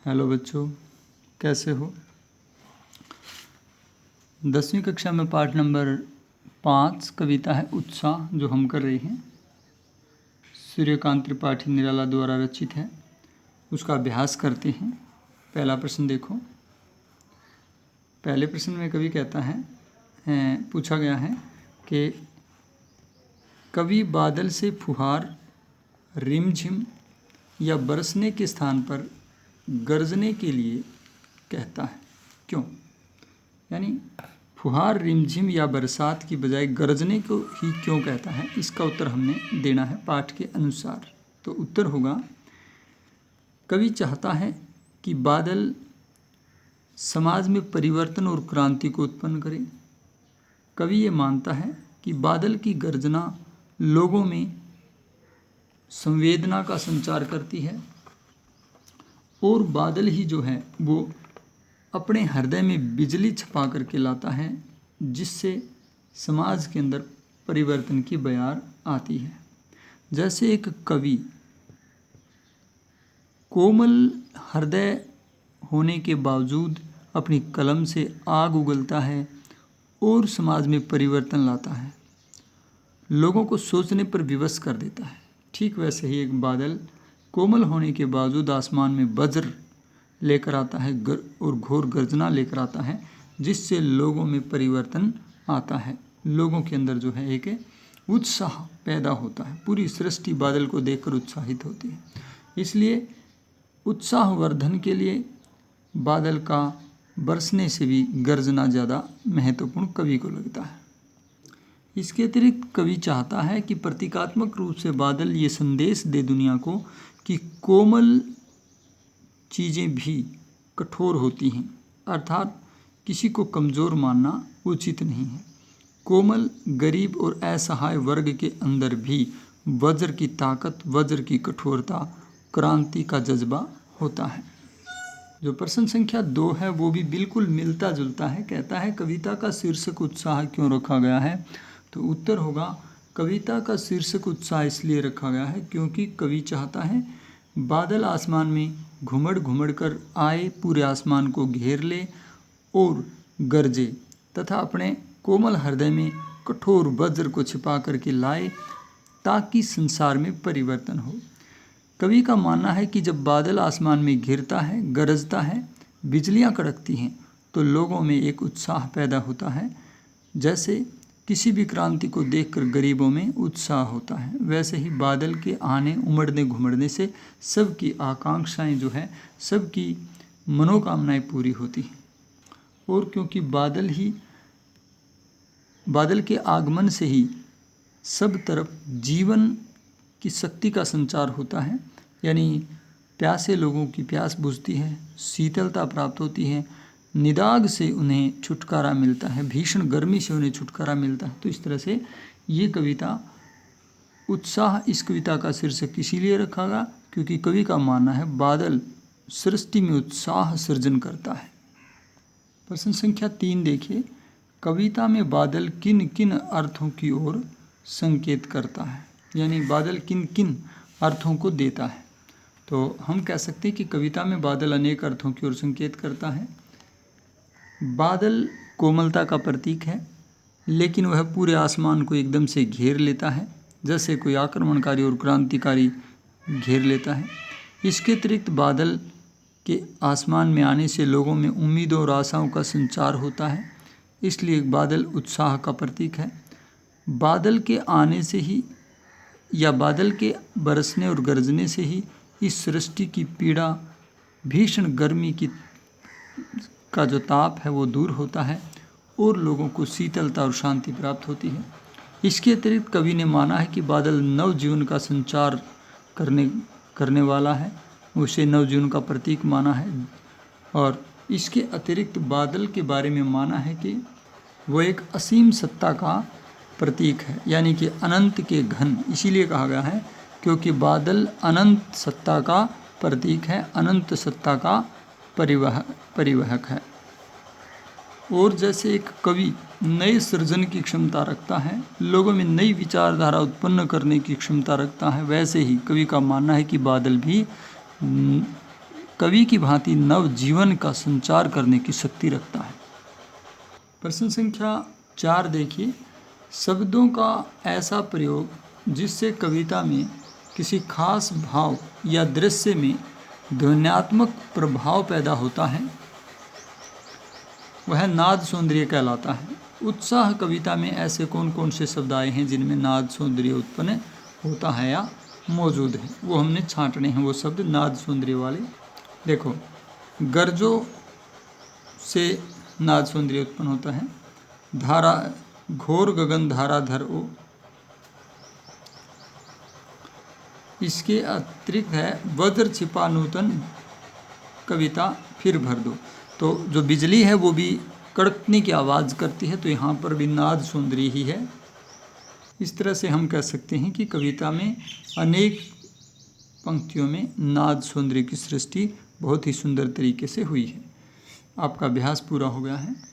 Hello बच्चों, कैसे हो। 10वीं कक्षा में पाठ नंबर 5 कविता है उत्साह, जो हम कर रहे हैं। सूर्यकांत त्रिपाठी निराला द्वारा रचित है। उसका अभ्यास करते हैं। पहला प्रश्न देखो। पहले प्रश्न में कवि कहता है, पूछा गया है कि कवि बादल से फुहार, रिमझिम या बरसने के स्थान पर गरजने के लिए कहता है, क्यों। यानी फुहार, रिमझिम या बरसात की बजाय गरजने को ही क्यों कहता है, इसका उत्तर हमने देना है पाठ के अनुसार। तो उत्तर होगा, कवि चाहता है कि बादल समाज में परिवर्तन और क्रांति को उत्पन्न करे। कवि ये मानता है कि बादल की गर्जना लोगों में संवेदना का संचार करती है और बादल ही जो है वो अपने हृदय में बिजली छपा करके लाता है, जिससे समाज के अंदर परिवर्तन की बयार आती है। जैसे एक कवि कोमल हृदय होने के बावजूद अपनी कलम से आग उगलता है और समाज में परिवर्तन लाता है, लोगों को सोचने पर विवश कर देता है, ठीक वैसे ही एक बादल कोमल होने के बावजूद आसमान में वज्र लेकर आता है और घोर गर्जना लेकर आता है, जिससे लोगों में परिवर्तन आता है। लोगों के अंदर जो है एक उत्साह पैदा होता है। पूरी सृष्टि बादल को देखकर उत्साहित होती है। इसलिए उत्साहवर्धन के लिए बादल का बरसने से भी गर्जना ज़्यादा महत्वपूर्ण कवि को लगता है। इसके अतिरिक्त कवि चाहता है कि प्रतीकात्मक रूप से बादल ये संदेश दे दुनिया को कि कोमल चीज़ें भी कठोर होती हैं, अर्थात किसी को कमज़ोर मानना उचित नहीं है। कोमल, गरीब और असहाय वर्ग के अंदर भी वज्र की ताकत, वज्र की कठोरता, क्रांति का जज्बा होता है। जो प्रश्न संख्या 2 है वो भी बिल्कुल मिलता जुलता है। कहता है कविता का शीर्षक उत्साह क्यों रखा गया है। तो उत्तर होगा, कविता का शीर्षक उत्साह इसलिए रखा गया है क्योंकि कवि चाहता है बादल आसमान में घुमड़ घुमड़ कर आए, पूरे आसमान को घेर ले और गरजे तथा अपने कोमल हृदय में कठोर वज्र को छिपा करके लाए, ताकि संसार में परिवर्तन हो। कवि का मानना है कि जब बादल आसमान में घिरता है, गरजता है, बिजलियां कड़कती हैं, तो लोगों में एक उत्साह पैदा होता है। जैसे किसी भी क्रांति को देखकर गरीबों में उत्साह होता है, वैसे ही बादल के आने, उमड़ने घुमड़ने से सबकी आकांक्षाएं जो है, सबकी मनोकामनाएं पूरी होती हैं। और क्योंकि बादल के आगमन से ही सब तरफ जीवन की शक्ति का संचार होता है, यानी प्यासे लोगों की प्यास बुझती है, शीतलता प्राप्त होती है, निदाग से उन्हें छुटकारा मिलता है, भीषण गर्मी से उन्हें छुटकारा मिलता है। तो इस तरह से ये कविता उत्साह, इस कविता का शीर्षक इसीलिए रखा गया क्योंकि कवि का मानना है बादल सृष्टि में उत्साह सृजन करता है। प्रश्न संख्या 3 देखिए, कविता में बादल किन किन अर्थों की ओर संकेत करता है, यानी बादल किन किन अर्थों को देता है। तो हम कह सकते हैं कि कविता में बादल अनेक अर्थों की ओर संकेत करता है। बादल कोमलता का प्रतीक है, लेकिन वह पूरे आसमान को एकदम से घेर लेता है, जैसे कोई आक्रमणकारी और क्रांतिकारी घेर लेता है। इसके अतिरिक्त बादल के आसमान में आने से लोगों में उम्मीदों और आशाओं का संचार होता है, इसलिए बादल उत्साह का प्रतीक है। बादल के आने से ही या बादल के बरसने और गरजने से ही इस सृष्टि की पीड़ा, भीषण गर्मी का जो ताप है वो दूर होता है और लोगों को शीतलता और शांति प्राप्त होती है। इसके अतिरिक्त कवि ने माना है कि बादल नवजीवन का संचार करने वाला है, उसे नवजीवन का प्रतीक माना है। और इसके अतिरिक्त बादल के बारे में माना है कि वो एक असीम सत्ता का प्रतीक है, यानी कि अनंत के घन, इसीलिए कहा गया है क्योंकि बादल अनंत सत्ता का प्रतीक है, अनंत सत्ता का परिवहक है। और जैसे एक कवि नए सृजन की क्षमता रखता है, लोगों में नई विचारधारा उत्पन्न करने की क्षमता रखता है, वैसे ही कवि का मानना है कि बादल भी कवि की भांति नव जीवन का संचार करने की शक्ति रखता है। प्रश्न संख्या 4 देखिए, शब्दों का ऐसा प्रयोग जिससे कविता में किसी खास भाव या दृश्य में ध्वन्यात्मक प्रभाव पैदा होता है, वह नाद सौंदर्य कहलाता है। उत्साह कविता में ऐसे कौन कौन से शब्द आए हैं जिनमें नाद सौंदर्य उत्पन्न होता है या मौजूद है, वो हमने छांटने हैं वो शब्द नाद सौंदर्य वाले। देखो, गरजो से नाद सौंदर्य उत्पन्न होता है। धारा, घोर गगन धारा धर ओ, इसके अतिरिक्त है वज्र छिपा नूतन कविता फिर भर दो। तो जो बिजली है वो भी कड़कने की आवाज़ करती है, तो यहाँ पर भी नाद सौंदर्य ही है। इस तरह से हम कह सकते हैं कि कविता में अनेक पंक्तियों में नाद सौंदर्य की सृष्टि बहुत ही सुंदर तरीके से हुई है। आपका अभ्यास पूरा हो गया है।